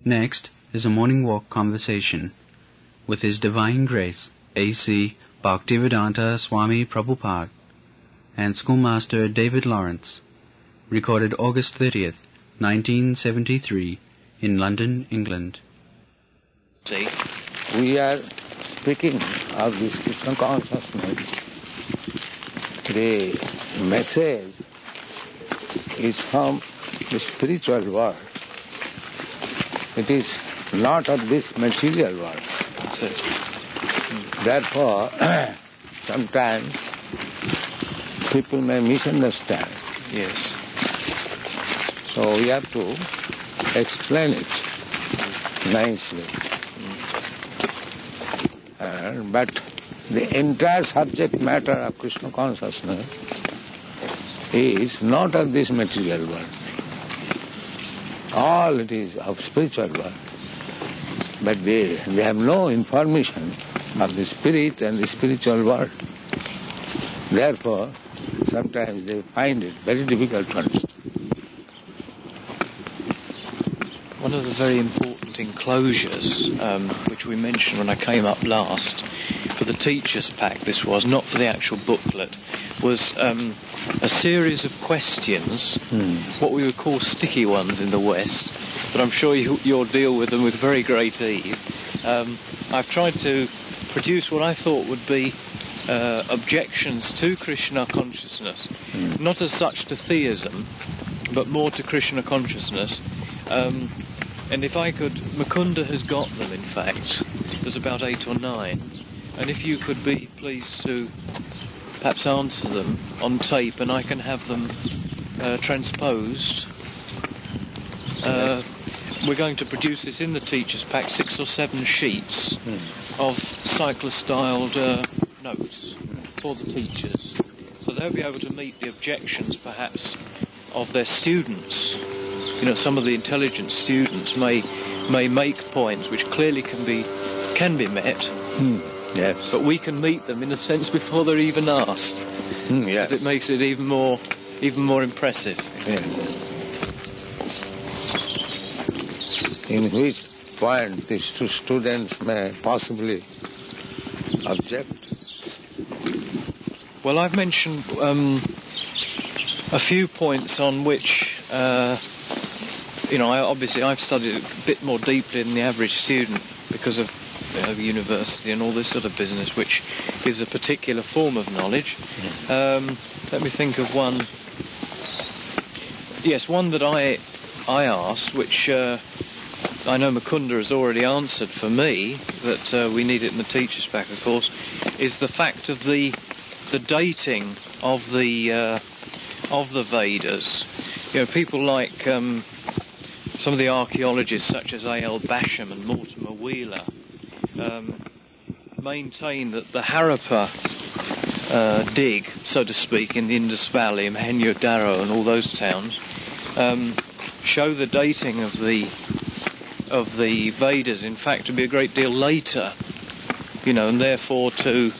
Next is a morning walk conversation with His Divine Grace, A.C. Bhaktivedanta Swami Prabhupada and Schoolmaster David Lawrence, recorded August 30th, 1973, in London, England. See, we are speaking of this Krishna consciousness. The message is from the spiritual world. It is not of this material world. That's it. Therefore, sometimes people may misunderstand. Yes. So we have to explain it nicely. But the entire subject matter of Krishna consciousness is not of this material world. All it is of spiritual world. But they have no information of the spirit and the spiritual world. Therefore, sometimes they find it very difficult to understand. One of the very important enclosures, which we mentioned when I came up last, for the teacher's pack this was, not for the actual booklet, was a series of questions, what we would call sticky ones in the West, but I'm sure you'll deal with them with very great ease. I've tried to produce what I thought would be objections to Krishna consciousness, not as such to theism, but more to Krishna consciousness. And if I could, Mukunda has got them, in fact. There's about 8 or 9. And if you could be pleased to perhaps answer them on tape, and I can have them transposed. We're going to produce this in the teacher's pack, 6 or 7 sheets of cycler-styled notes for the teachers. So they'll be able to meet the objections, perhaps, of their students. You know, some of the intelligent students may make points which clearly can be met. Yes. But we can meet them in a sense before they're even asked. Yes. It makes it even more impressive. Yes. In which point these two students may possibly object? Well, I've mentioned a few points on which, I've studied a bit more deeply than the average student because of university and all this sort of business, which gives a particular form of knowledge. Let me think of one. Yes, one that I asked, which I know Mukunda has already answered for me, that we need it in the teacher's pack, of course, is the fact of the dating of the Vedas. You know, people like some of the archaeologists, such as A.L. Basham and Mortimer Wheeler, maintain that the Harappa dig, so to speak, in the Indus Valley, Mohenjo-Daro and all those towns, show the dating of the Vedas, in fact, to be a great deal later, and therefore to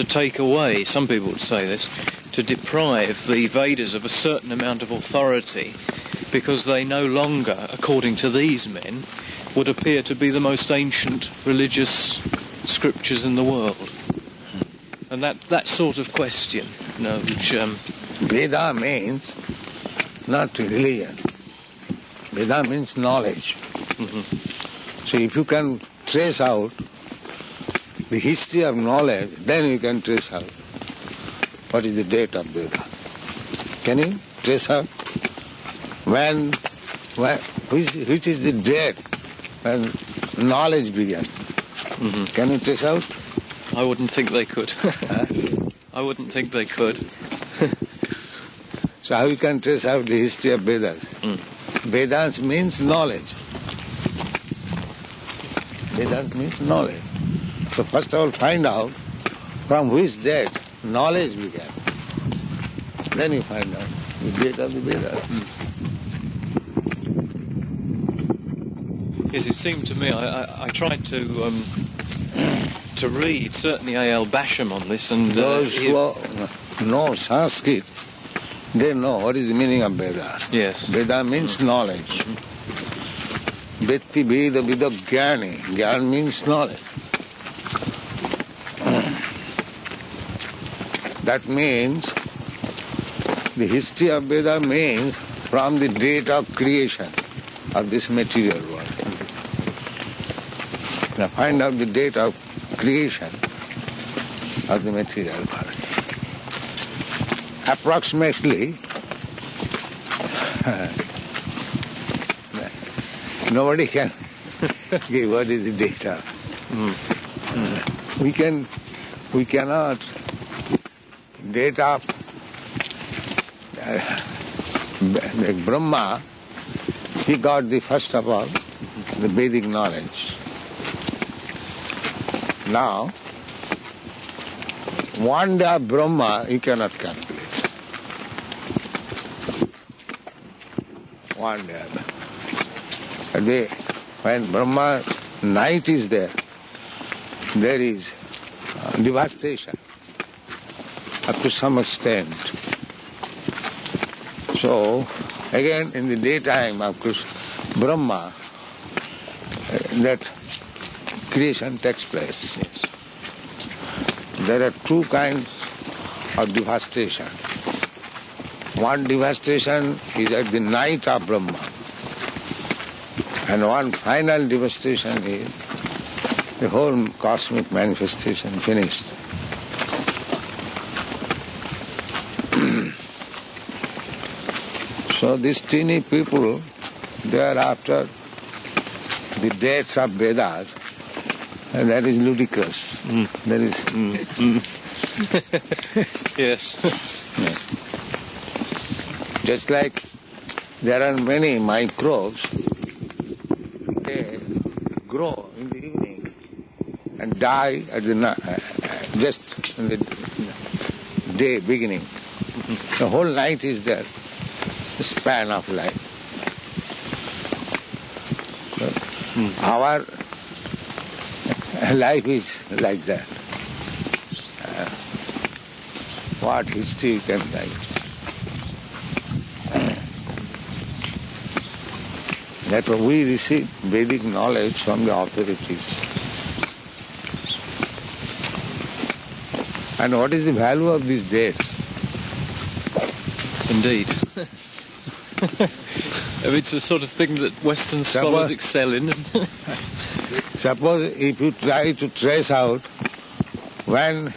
take away, some people would say this, to deprive the Vedas of a certain amount of authority, because they no longer, according to these men, would appear to be the most ancient religious scriptures in the world. And that sort of question, which... Veda means not religion. Veda means knowledge. So if you can trace out the history of knowledge, then you can trace out what is the date of Veda. Can you trace out which is the date when knowledge began? Can you trace out? I wouldn't think they could. I wouldn't think they could. So how you can trace out the history of Vedas? Vedas means knowledge. Vedas means knowledge. So first of all, find out from which date knowledge began. Then you find out the date of the Vedas. Yes, it seemed to me, I tried to read, certainly A.L. Basham on this, and... Those who know Sanskrit, they know what is the meaning of Veda. Yes. Veda means knowledge. Vetti Veda Vidagyani. Gyan means knowledge. That means, the history of Veda means from the date of creation of this material world. Now find out the date of creation of the material world. Approximately, nobody can give what is the data. We cannot date of Brahma. He got the first of all the Vedic knowledge. Now, one day of Brahma you cannot calculate. One day. When Brahma night is there is devastation up to some extent. So, again in the daytime, of course, Brahma, that creation takes place. There are two kinds of devastation. One devastation is at the night of Brahma, and one final devastation is the whole cosmic manifestation finished. So these teeny people, they are after the dates of Vedas, and that is ludicrous. That is... Yes. Just like there are many microbes, they grow in the evening and die at the just in the day beginning. The whole night is there, the span of life. Our life is like that. What history you can write? That we receive Vedic knowledge from the authorities. And what is the value of these dates? Indeed. It's the sort of thing that Western scholars excel in, isn't it? Suppose if you try to trace out when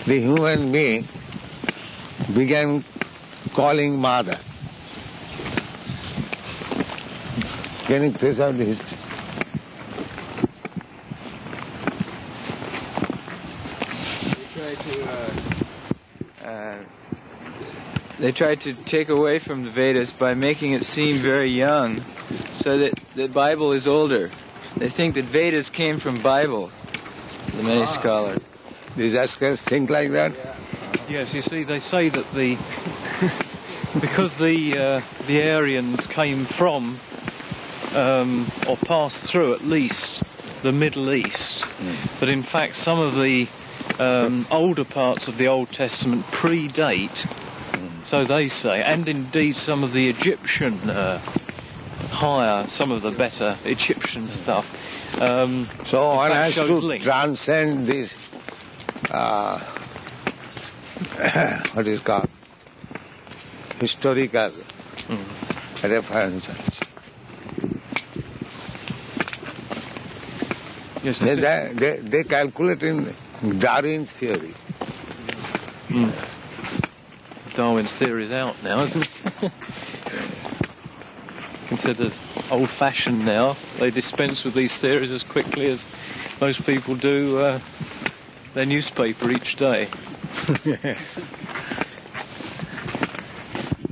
the human being began calling mother, can you trace out the history? They tried to take away from the Vedas by making it seem very young, so that the Bible is older. They think that Vedas came from Bible, the many scholars. These Ashkenazis think like that? Yes, you see, they say that because the Aryans came from, or passed through at least, the Middle East, that in fact some of the older parts of the Old Testament predate, so they say, and indeed some of the Egyptian some of the better Egyptian stuff. So one has to transcend this, what is called, historical references. Yes, they calculate in Darwin's theory. Darwin's theory is out now, isn't it? Considered old-fashioned now. They dispense with these theories as quickly as most people do their newspaper each day.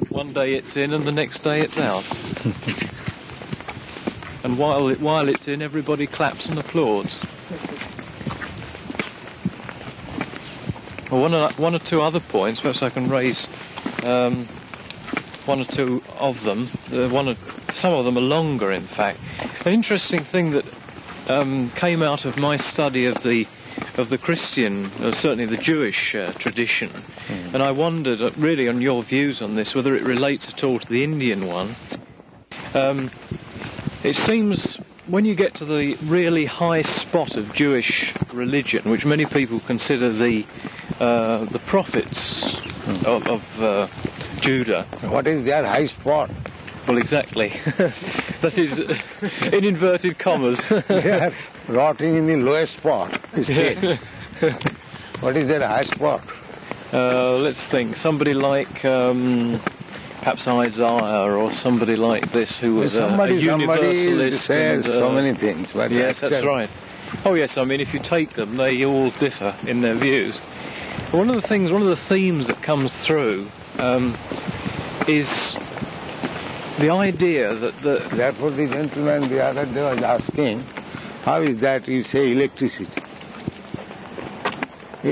One day it's in and the next day it's out. And while it's in, everybody claps and applauds. Well, one or two other points, perhaps I can raise one or two of them. Some of them are longer, in fact. An interesting thing that came out of my study of the Christian, or certainly the Jewish tradition, and I wondered really on your views on this, whether it relates at all to the Indian one. It seems when you get to the really high spot of Jewish religion, which many people consider the prophets of Judah. What is their high spot? Well, exactly. That is in inverted commas. They are rotting in the lowest spot. What is their high spot? Let's think. Somebody like perhaps Isaiah, or somebody like this, who was a universalist. Says so many things. But yes, that's right. Oh yes, I mean, if you take them, they all differ in their views. But one of the themes that comes through is the idea that Therefore the gentleman the other day was asking, how is that you say electricity?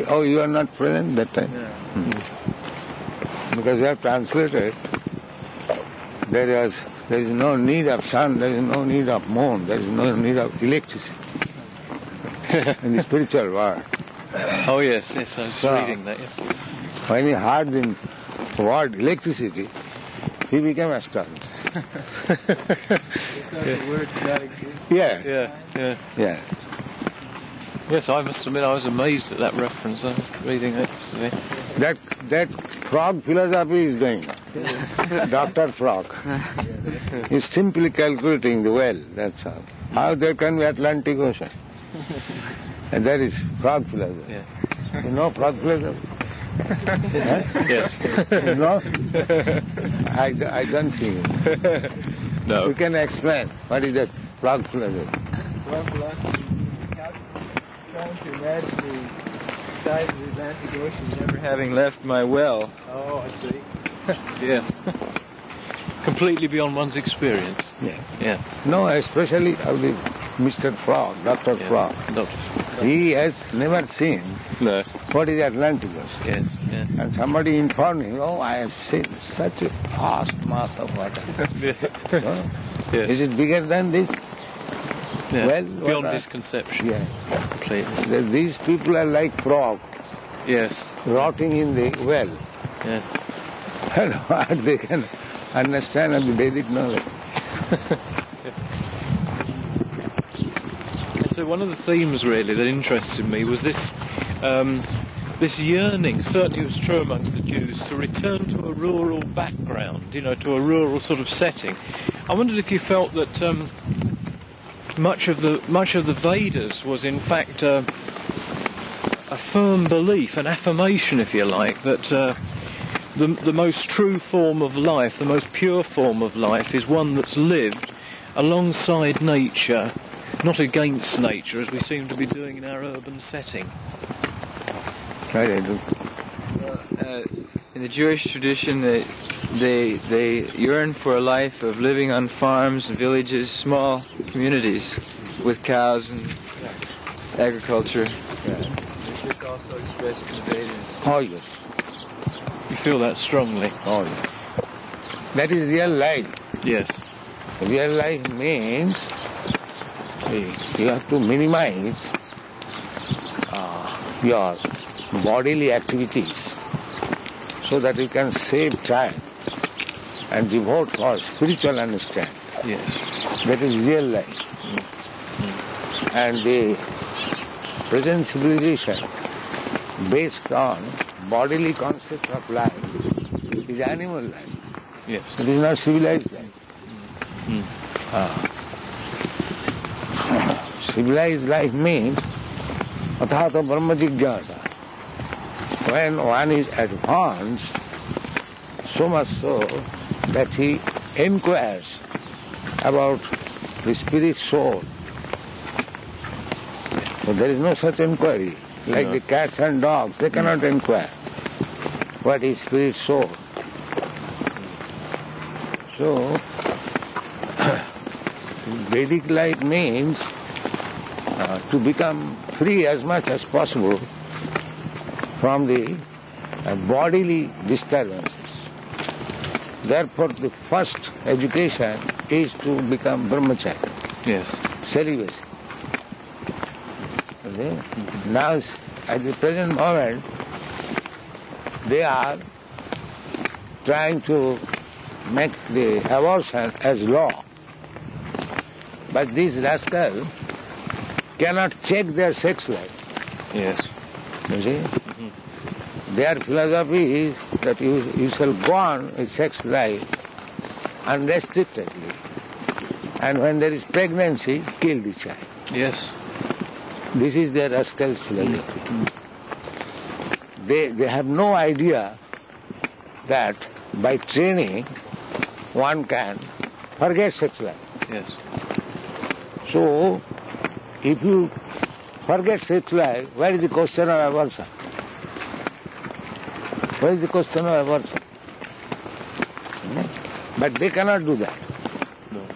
Oh, you are not present that time? Yeah. Because we have translated, there is no need of sun, there is no need of moon, there is no need of electricity in the spiritual world. Oh yes, I was reading that, yes. When he heard the word electricity, he became astonished. Yeah. Yes, I must admit I was amazed at that reference. I was reading it yesterday. That frog philosophy is going on. Dr. Frog. He's simply calculating the well, that's all. How there can be Atlantic Ocean? And that is frog philosophy. Yeah. You know frog philosophy? Yes. No? I don't think. No. You can explain what is that frog philosophy? Frog philosophy, trying to imagine the size of the Atlantic Ocean never having left my well. Oh, I see. Yes. Completely beyond one's experience. Yeah. No, especially of the Mr. Frog, Dr. Frog. He has never seen what is Atlantic Ocean. Yes. Yeah. And somebody informed him, I have seen such a vast mass of water. Yes. Is it bigger than this? Yeah. Well, beyond his conception. Yeah. Completely. These people are like frog. Yes. Rotting in the well. Yeah. And what they can understand of the Vedic knowledge. So one of the themes really that interested me was this this yearning, certainly it was true amongst the Jews, to return to a rural background, to a rural sort of setting. I wondered if you felt that much of the Vedas was in fact a firm belief, an affirmation, if you like, that the most true form of life, the most pure form of life, is one that's lived alongside nature, not against nature, as we seem to be doing in our urban setting. In the Jewish tradition, they yearn for a life of living on farms and villages, small communities with cows and agriculture. This is also expressed in the Vedas. Oh, yes. You feel that strongly? Oh, yes. That is real life. Yes. Real life means you have to minimize your bodily activities so that you can save time and devote for spiritual understanding. Yes. That is real life. And the present civilization, based on bodily concept of life, is animal life. Yes. It is not civilized life. Civilized life means Athato Brahma Jigyasa. When one is advanced, so much so that he inquires about the spirit soul. So there is no such inquiry. Like the cats and dogs, they cannot inquire what is spirit soul. So, Vedic life means to become free as much as possible from the bodily disturbances. Therefore, the first education is to become brahmachari. Yes. Celibacy. Okay? Now, at the present moment, they are trying to make the abortion as law. But these rascals cannot check their sex life. Yes. You see? Their philosophy is that you shall go on with sex life unrestrictedly. And when there is pregnancy, kill the child. Yes. This is their rascal's philosophy. They have no idea that by training one can forget sex life. Yes. So, if you forget sex life, where is the question of abortion? Where is the question of abortion? But they cannot do that. No.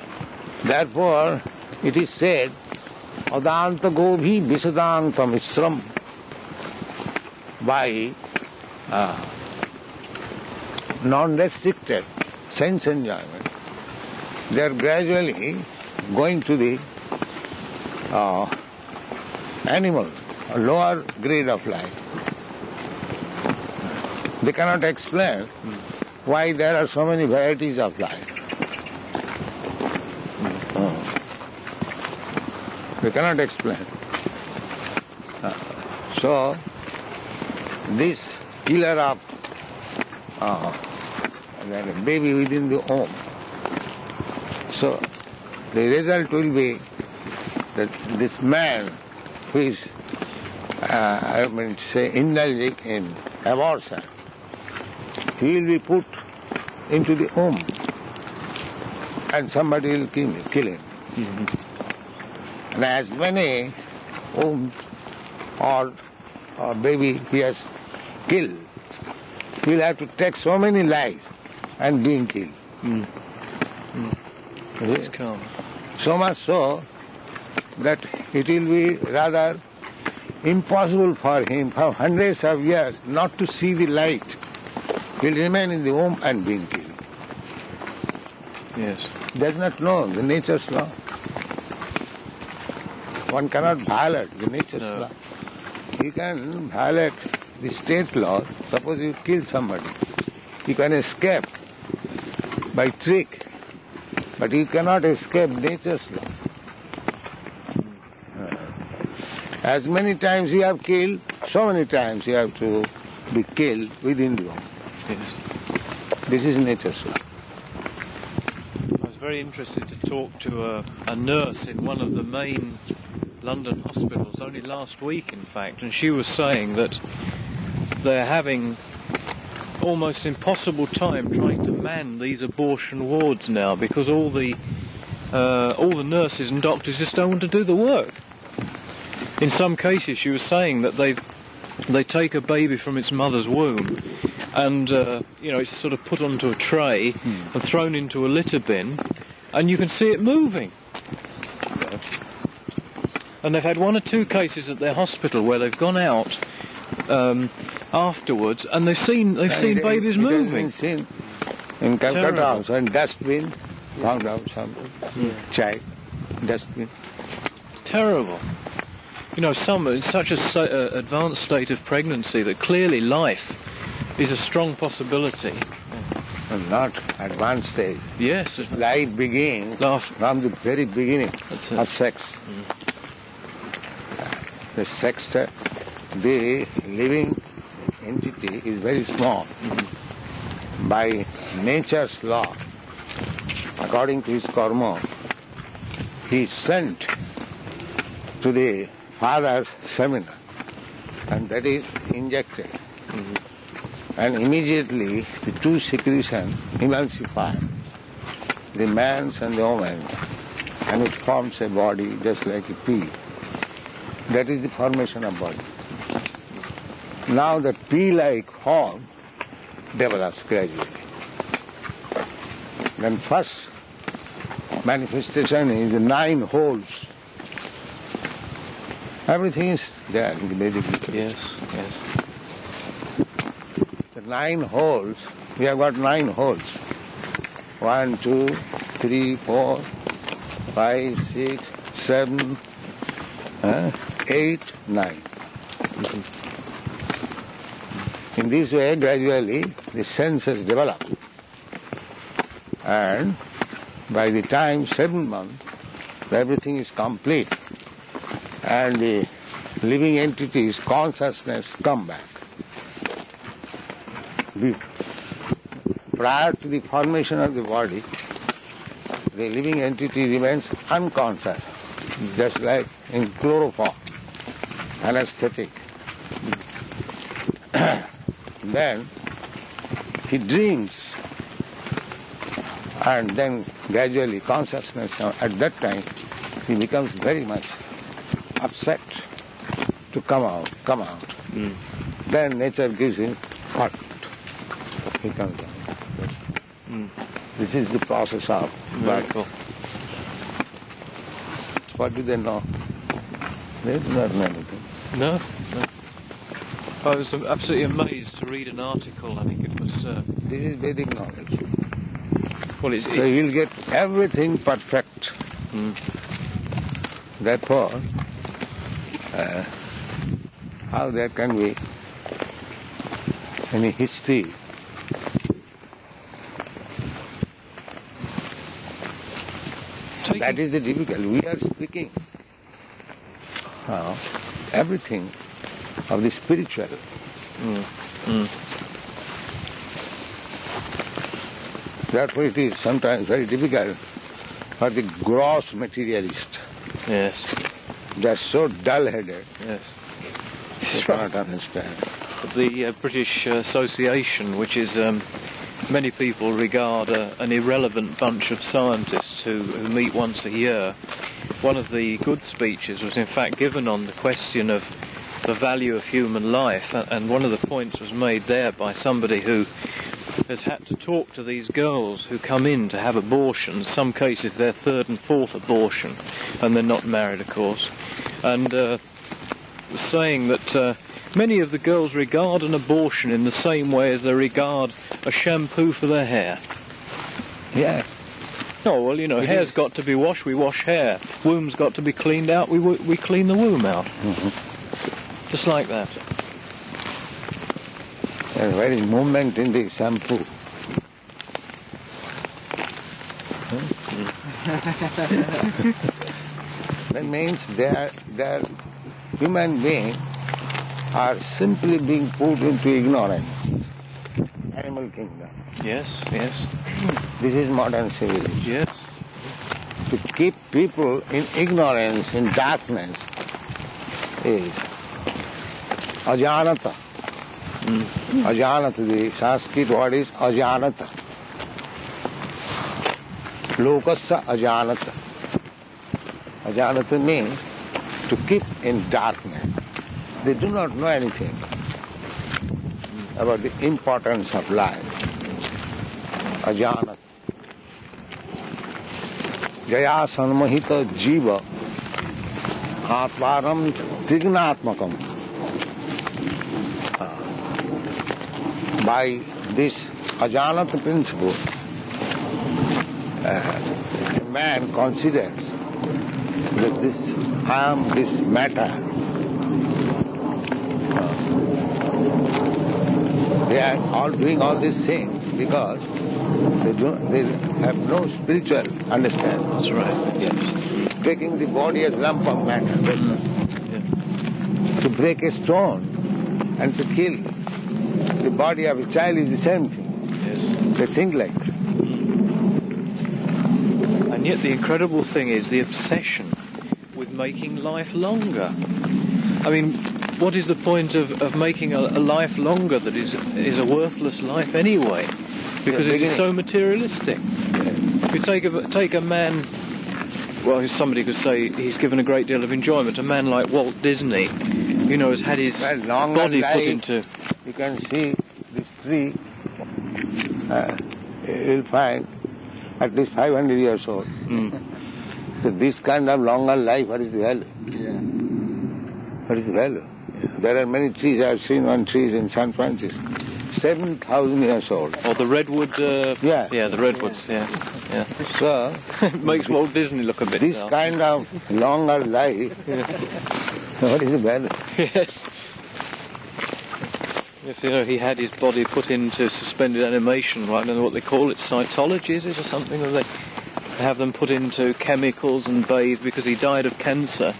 Therefore, it is said, Adanta Gobhi Visadanta Misram, by non-restricted sense enjoyment, they are gradually going to the animal, a lower grade of life. They cannot explain why there are so many varieties of life. They cannot explain. So, this killer of a baby within the womb, so the result will be that this man who is, indulging in abortion, he will be put into the womb and somebody will kill him. And as many wombs or baby he has killed, he will have to take so many lives and being killed. It's calm. So much so that it will be rather impossible for him for hundreds of years not to see the light. He will remain in the womb and being killed. Yes. He does not know the nature's law. One cannot violate the nature's law. You can violate the state law. Suppose you kill somebody. You can escape by trick. But you cannot escape nature's law. As many times you have killed, so many times you have to be killed within the womb. Yes. This is nature's law. I was very interested to talk to a nurse in one of the main London hospitals, only last week in fact, and she was saying that they're having almost impossible time trying to man these abortion wards now because all the nurses and doctors just don't want to do the work. In some cases, she was saying that they take a baby from its mother's womb and it's sort of put onto a tray and thrown into a litter bin, and you can see it moving. And they've had one or two cases at their hospital where they've gone out afterwards and they've seen babies moving. Seen in Calcutta also, in dustbin, found out some child, dustbin. It's terrible. Some in such a advanced state of pregnancy that clearly life is a strong possibility. Not advanced stage. Yes. Life begins from the very beginning of sex. The sex, the living entity is very small. By nature's law, according to his karma, he is sent to the father's semen, and that is injected. And immediately the two secretions emulsify, the man's and the woman's, and it forms a body just like a pea. That is the formation of body. Now the pea-like form develops gradually. Then first manifestation is the 9 holes. Everything is there in the Vedic literature. Yes. The 9 holes, we have got 9 holes. 1, 2, 3, 4, 5, 6, 7, 8, 9. In this way, gradually, the senses develop. And by the time 7 months, everything is complete, and the living entity's consciousness come back. Prior to the formation of the body, the living entity remains unconscious, just like in chloroform, anesthetic. Then he dreams, and then gradually consciousness, at that time he becomes very much upset to come out. Then nature gives him hot. He comes out. This is the process of Miracle. What do they know? They do not know anything. No. I was absolutely amazed to read an article. I think it was. This is Vedic knowledge. Well, so you'll get everything perfect. Therefore, how there can be any history? That is the difficult. We are speaking everything of the spiritual. Therefore it is sometimes very difficult for the gross materialist. Yes. They are so dull-headed. Yes. They cannot understand. The British Association, which is many people regard an irrelevant bunch of scientists who meet once a year. One of the good speeches was in fact given on the question of the value of human life, and one of the points was made there by somebody who has had to talk to these girls who come in to have abortions, some cases their third and fourth abortion, and they're not married, of course, and was saying that many of the girls regard an abortion in the same way as they regard a shampoo for their hair. Yes. Oh, well, hair's got to be washed, we wash hair. Womb's got to be cleaned out, we clean the womb out. Just like that. There's very movement in the shampoo. That means their human beings are simply being put into ignorance. Animal kingdom. Yes. This is modern civilization. Yes. To keep people in ignorance, in darkness, is ajanata. Ajanata, the Sanskrit word is ajanata. Lokasya ajanata. Ajanata means to keep in darkness. They do not know anything about the importance of life. Ajanata. Jaya sanmahita jiva atvaram trignatmakam. By this ajanata principle, a man considers that I am this matter. They are all doing all these things because they have no spiritual understanding. That's right. Yes. Taking the body as lump of matter. To break a stone and to kill the body of a child is the same thing. Yes. They think like that. And yet the incredible thing is the obsession with making life longer. I mean, what is the point of making a life longer that is a worthless life anyway? Because it is so materialistic. If you take a man, well, somebody could say he's given a great deal of enjoyment. A man like Walt Disney, has had his body put into... You can see this tree, you'll find at least 500 years old. So this kind of longer life, what is the value? What is the value? There are many trees. I have seen one tree in San Francisco, 7,000 years old. Or the redwood. Yeah, the redwoods. Yes. Yeah. So it makes Walt Disney look a bit. This dull. kind of longer life. What is the value? Yes. Yes, he had his body put into suspended animation. I don't know what they call it. Cytology, is it, or something? Or have them put into chemicals and bathed because he died of cancer,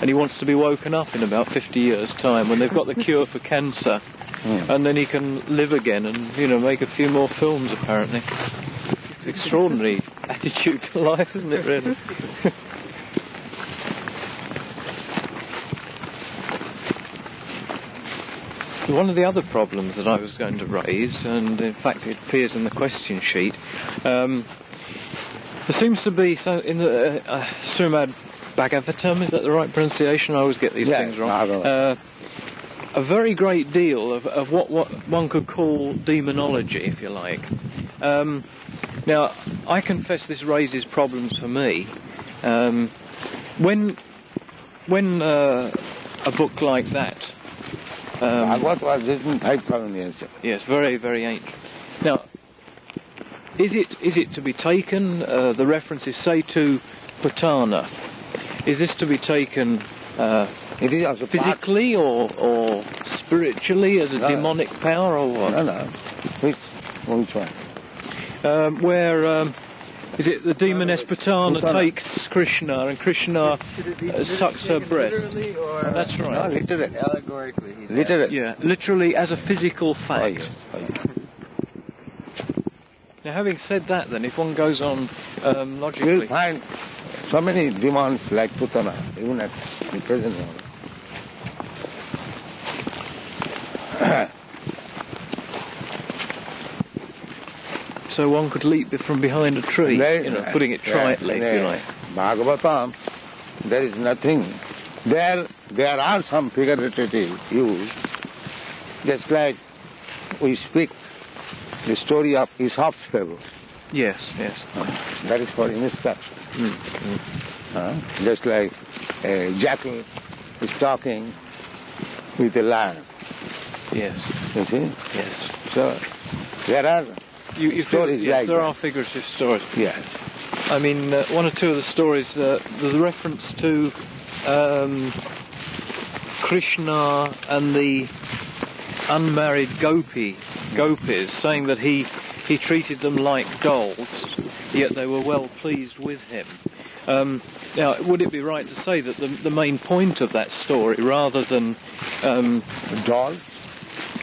and he wants to be woken up in about 50 years' time when they've got the cure for cancer, and then he can live again and, you know, make a few more films, apparently. It's an extraordinary attitude to life, isn't it, really? One of the other problems that I was going to raise, and in fact it appears in the question sheet, there seems to be, so in the Srimad Bhagavatam, is that the right pronunciation? I always get these things wrong. A very great deal of what one could call demonology, if you like. Now, I confess this raises problems for me. When a book like that... Bhagavad was written 5,000 years ago. Yes, very, very ancient. Now, is it to be taken, the references say to Putana, is this to be taken it is also physically or spiritually as a demonic power or what? No. Which one? Where is it the demoness Putana takes Krishna and Krishna sucks her breast? That's right. No, literally. Allegorically. Literally. Yeah, literally as a physical fact. Oh, yes. Now, having said that, then, if one goes on logically... You'll find so many demons like Putana, even at the present moment. So one could leap from behind a tree, putting it tritely, if you like. Bhagavatam, there is nothing. There are some figurative use, just like we speak the story of Aesop's fable. Yes. That is for instruction. Just like a jackal is talking with a lion. Yes. You see? Yes. So there are stories like there that. are figurative stories. Yes. I mean, one or two of the stories, there's a reference to Krishna and the unmarried gopis, saying that he treated them like dolls, yet they were well pleased with him. Now, would it be right to say that the main point of that story, rather than Dolls?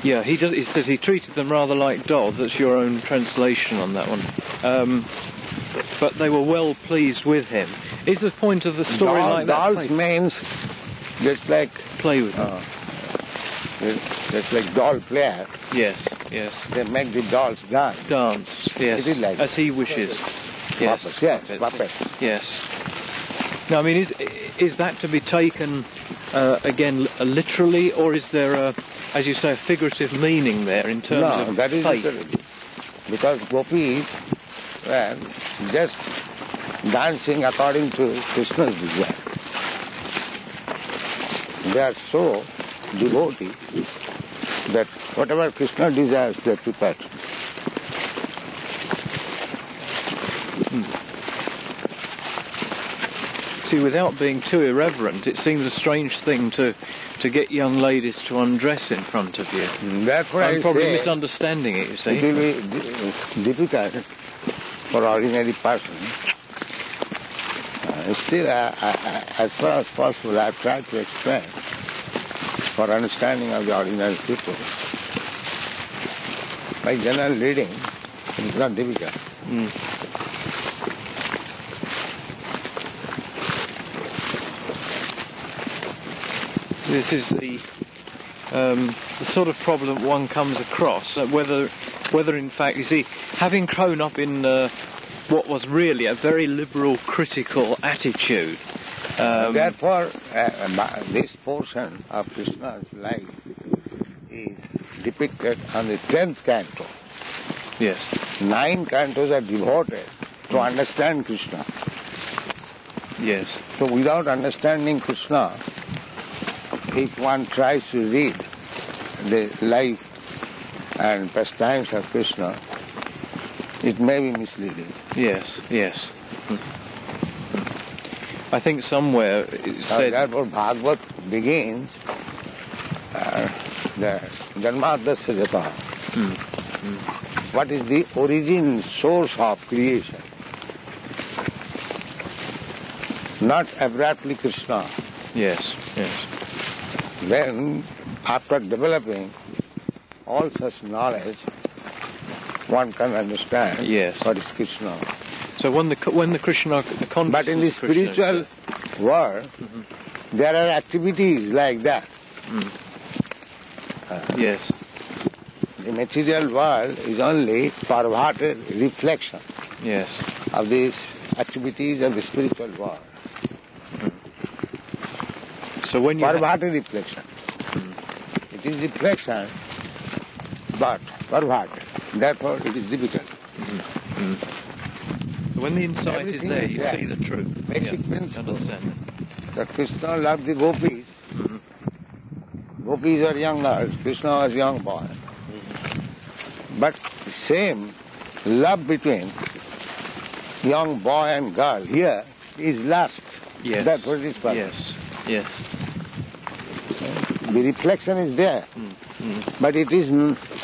Yeah, he says he treated them rather like dolls. That's your own translation on that one. But they were well pleased with him. Is the point of the story like that? Dolls means just like play with them. Just like doll player. Yes. They make the dolls dance. Yes. It is like as he wishes. Puppets. Yes, puppets. Yes. Now, I mean, is that to be taken again literally, or is there as you say, a figurative meaning there in terms of that is faith? literally. Because gopis were just dancing according to Krishna's desire. They are so devotee that whatever Krishna desires, they are prepared. See, without being too irreverent, it seems a strange thing to get young ladies to undress in front of you. Therefore, I'm probably misunderstanding it, you see. It will be difficult for ordinary person. Still, as far as possible, I have tried to explain for understanding of the ordinary people. By general reading, it is not difficult. This is the sort of problem one comes across, whether in fact, you see, having grown up in what was really a very liberal, critical attitude. Therefore, this portion of Krishna's life is depicted on the 10th canto. Yes. 9 cantos are devoted to understand Krishna. Yes. So without understanding Krishna, if one tries to read the life and pastimes of Krishna, it may be misleading. Yes. I think somewhere it said... Therefore Bhagavad begins, the Janmadasya Jata. What is the origin, source of creation? not abruptly Krishna. Yes. Then, after developing all such knowledge, one can understand what is Krishna. So when the Krishna, the consciousness, but in the spiritual world, there are activities like that. Yes. The material world is only perverted reflection of these activities of the spiritual world. So when you perverted reflection. It is reflection, but perverted. Therefore, it is difficult. So when the insight Everything is there, is you there. see the truth. Basic principle. Understand. That Krishna loved the gopis. Gopis were young girls, Krishna was young boy. But the same love between young boy and girl here is lust. Yes. That's what it is purpose. Yes. The reflection is there. But it is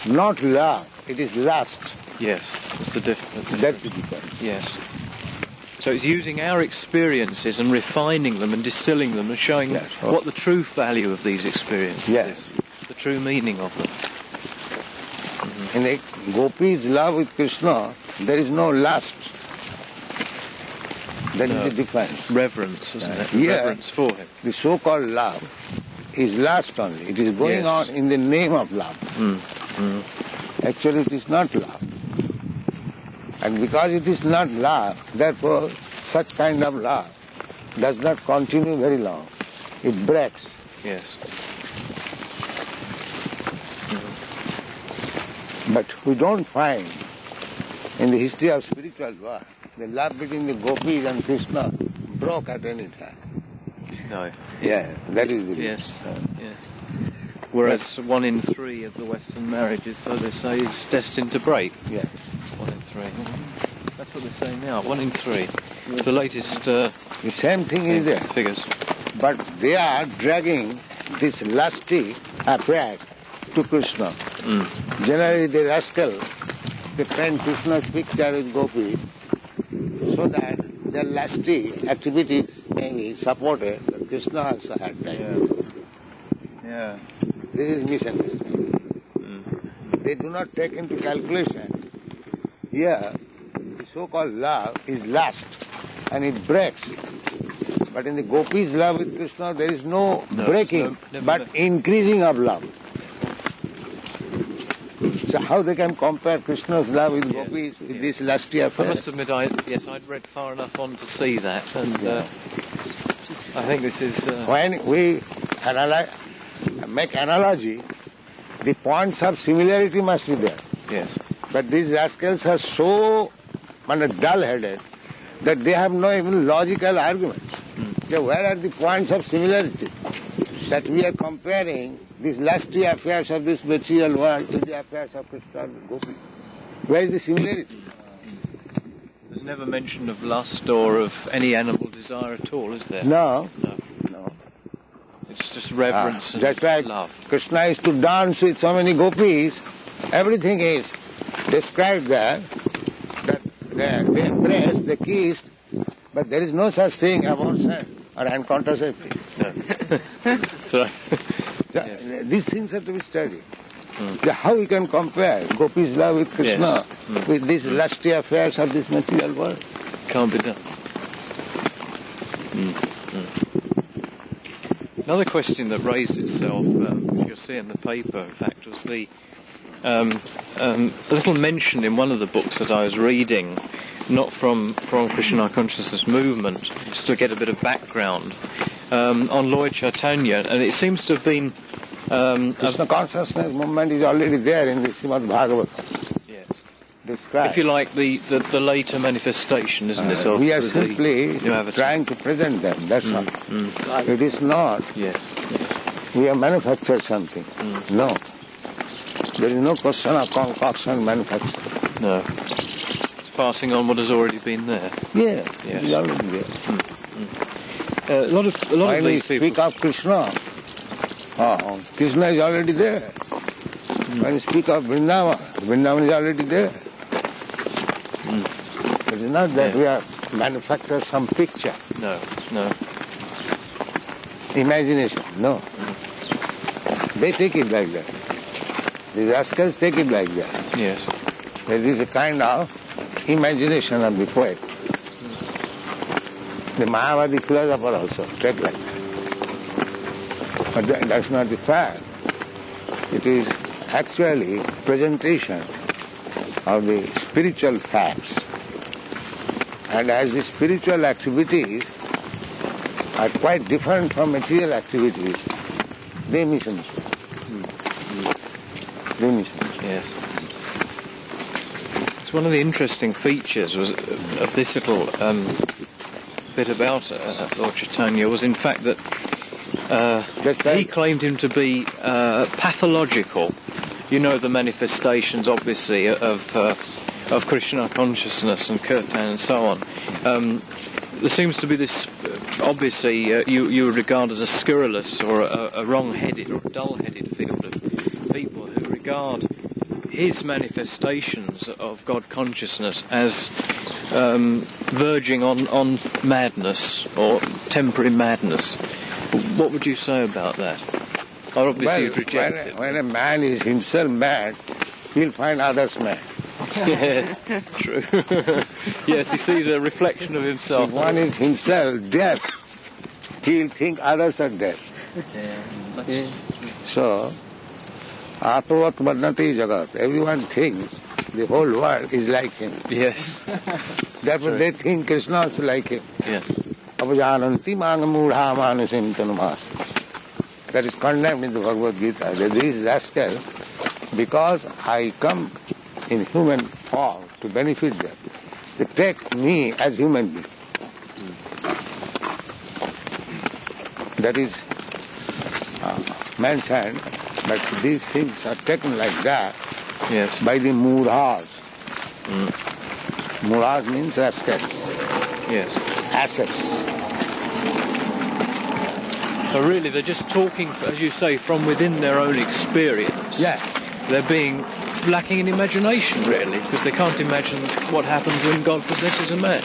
not love, it is lust. Yes. That's the difference. That's the difference. Yes. So it's using our experiences and refining them and distilling them and showing what the true value of these experiences is. The true meaning of them. In the gopis' love with Krishna, there is no lust. That is the difference. Reverence, isn't it? Reverence for him. The so-called love is lust only. It is going on in the name of love. Actually, it is not love. And because it is not love, therefore, such kind of love does not continue very long. It breaks. Yes. But we don't find in the history of spiritual world the love between the gopis and Krishna broke at any time. No. Yeah, that is the reason. Yes. Whereas 1 in 3 of the Western marriages, so they say, is destined to break. Yes. 1 in 3. That's what they say now. 1 in 3. The latest. The same thing is there. Figures. But they are dragging this lusty affair to Krishna. Generally, the rascal, they paint Krishna's picture with gopi, so that their lusty activities may be supported. But Krishna also had time. This is misunderstanding. They do not take into calculation. Here, the so-called love is lust, and it breaks. But in the gopis' love with Krishna, there is no breaking, but increasing of love. So how they can compare Krishna's love with gopis with this lusty affair? I must admit, I'd read far enough on to see that, and I think this is... When we make analogy, the points of similarity must be there. Yes. But these rascals are so dull-headed that they have no even logical arguments. So where are the points of similarity? That we are comparing these lusty affairs of this material world to the affairs of Krishna and Gopi. Where is the similarity? There's never mention of lust or of any animal desire at all, is there? No. It's just reverence and that's right. love. Krishna is to dance with so many gopis. Everything is described there. That they embraced, they kissed, but there is no such thing about sex or hand contraceptive. No. These things have to be studied. How we can compare gopis' love with Krishna with these lusty affairs of this material world? Can't be done. Another question that raised itself, which you'll see in the paper, in fact, was the a little mention in one of the books that I was reading, not from Krishna Consciousness Movement, just to get a bit of background, on Lord Chaitanya, and it seems to have been... Krishna Consciousness Movement is already there in the Srimad Bhagavatam. Yes. Described. If you like, the later manifestation, isn't it? We are simply trying to present them, that's all. It is not. Yes. We have manufactured something. No. There is no question of concoction manufacture. No. It's passing on what has already been there. Yes. It is already there. A lot of when we these people... speak of Krishna, Krishna is already there. When we speak of Vrindavan, Vrindavan is already there. It is not that we are manufacture some picture. No. Imagination, no. They take it like that. The rascals take it like that. Yes. There is a kind of imagination of the poet. The Mayavadi philosopher also take like that. But that's not the fact. It is actually presentation of the spiritual facts. And as the spiritual activities are quite different from material activities, they misunderstand. They misunderstand. Yes. It's one of the interesting features of this little bit about Lord Chaitanya was in fact that he claimed him to be pathological. You know, the manifestations, obviously, of Krishna consciousness and kirtan and so on. There seems to be this, obviously, you would regard as a scurrilous or a wrong-headed or dull-headed field of people who regard his manifestations of God consciousness as verging on madness or temporary madness. What would you say about that? Or obviously you'd reject it. When a man is himself mad, he'll find others mad. Yes, true. Yes, he sees a reflection of himself. If one is himself deaf, he'll think others are deaf. So, Atovat Varnati Jagat, everyone thinks the whole world is like him. Yes. Therefore they think Krishna is like him. Yes. Apajananti mangamudha manusim tanumas. That is condemned in the Bhagavad Gita. That these rascals, because I come in human form to benefit them, they take me as human being. That is man's hand, but these things are taken like that. Yes. By the mudhas. Mudhas means rascals. Yes. Asses. So really they're just talking, as you say, from within their own experience. Yeah. They're being lacking in imagination, really, because they can't imagine what happens when God possesses a man.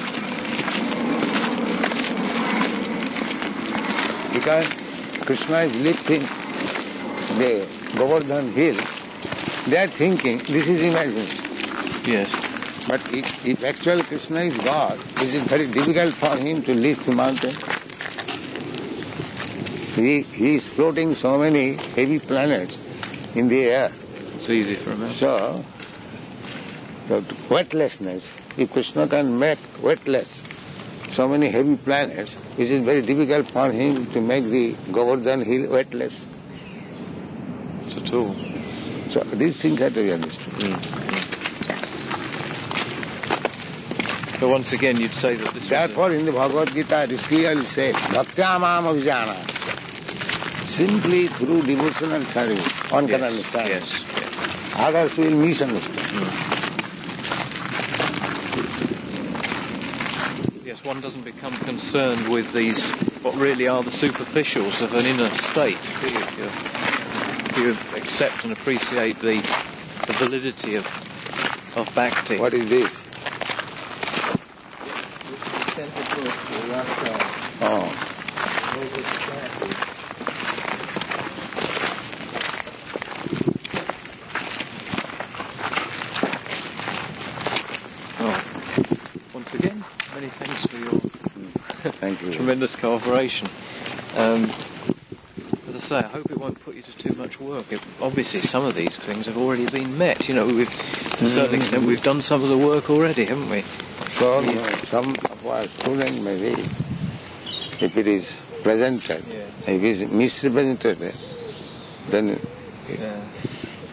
Because Krishna is lifting the Govardhan hill, they are thinking this is imagination. Yes. But if actual Krishna is God, is it very difficult for him to lift the mountain? He is floating so many heavy planets in the air. It's easy for him. So weightlessness, if Krishna can make weightless so many heavy planets, it is very difficult for him to make the Govardhan hill weightless. Not at all. So these things are to be understood. So once again you'd say that this Therefore in the Bhagavad Gita it is clearly said, Bhaktya Mam Avijana. Simply through devotional service, one can understand. Yes. Others will misunderstand. Yes, one doesn't become concerned with these, what really are the superficials of an inner state. You accept and appreciate the validity of bhakti. What is this? Oh. Once again, many thanks for your Thank you. tremendous cooperation. As I say, I hope it won't put you to too much work. Obviously, some of these things have already been met. You know, to a certain extent, we've done some of the work already, haven't we? So, some of our students maybe, if it is presented, if it is misrepresented, then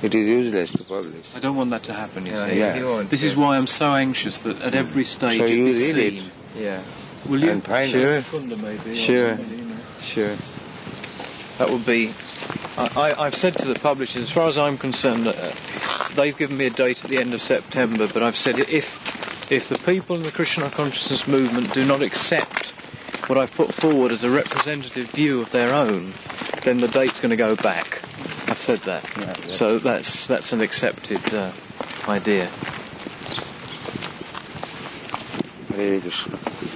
it is useless to publish. I don't want that to happen, you see. Yeah. This is why I'm so anxious that at every stage So of you this read scene... it. Yeah. Will you? And find Sure. Sure. That would be... I've said to the publishers, as far as I'm concerned, they've given me a date at the end of September, but I've said if the people in the Krishna consciousness movement do not accept what I've put forward as a representative view of their own, then the date's going to go back. I've said that. Yeah. So that's an accepted idea. Hare Krishna.